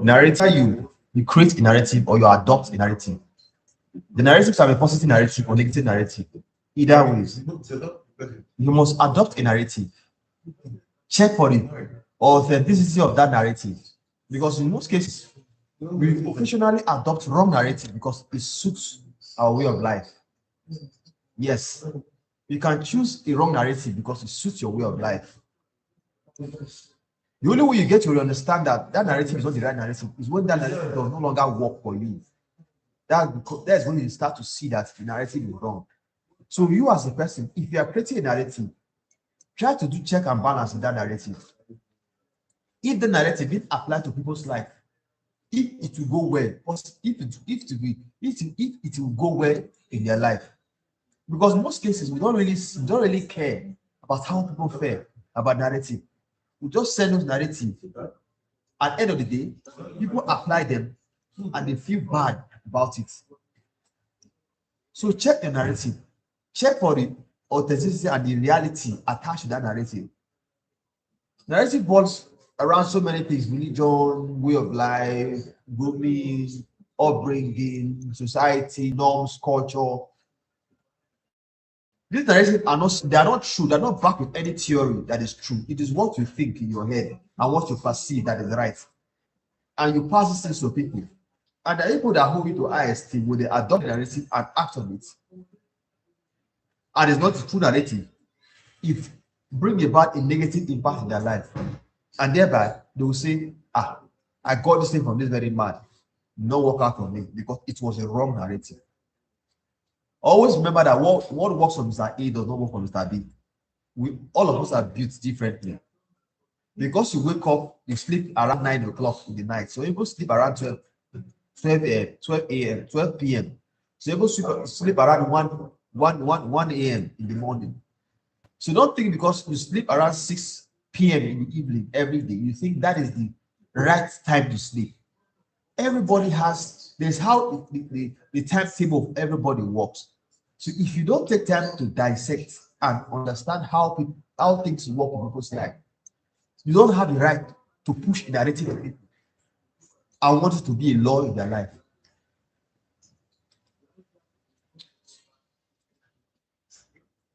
Narrator, you create a narrative or you adopt a narrative. The narrative can be positive narrative or negative narrative. Either ways, you must adopt a narrative. Check for the authenticity of that narrative. Because in most cases, we occasionally adopt wrong narrative because it suits our way of life. Yes, you can choose a wrong narrative because it suits your way of life. The only way you get to understand that that narrative is not the right narrative is when that narrative does no longer work for you. That's when you start to see that the narrative is wrong. So you as a person, if you are creating a narrative, try to do check and balance in that narrative. If the narrative didn't apply to people's life, if it will go well, or if it will go well in their life. Because in most cases we don't really care about how people feel about narrative. We just send those narrative. At the end of the day, people apply them and they feel bad about it. So check the narrative. Check for the authenticity and the reality attached to that narrative. Narrative boards around so many things: religion, way of life, grooming, upbringing, society, norms, culture. These narratives are not they are not true, they're not backed with any theory that is true. It is what you think in your head and what you perceive that is right. And you pass these things to people. And the people that hold you to IST will they adopt the narrative and act on it. And it's not a true narrative. It bring about a negative impact in their life. And thereby they will say, I got this thing from this very man. No work out for me because it was a wrong narrative. Always remember that what works for Mr. A does not work for Mr. B. All of us are built differently. Because you wake up, you sleep around 9 o'clock in the night. So people sleep around 12 a.m., 12 p.m. So people sleep around 1 a.m. in the morning. So don't think because you sleep around 6 p.m. in the evening every day, you think that is the right time to sleep. Everybody there's how the timetable of everybody works. So if you don't take time to dissect and understand how things work in people's life, you don't have the right to push a narrative on people. I want it to be a law in their life.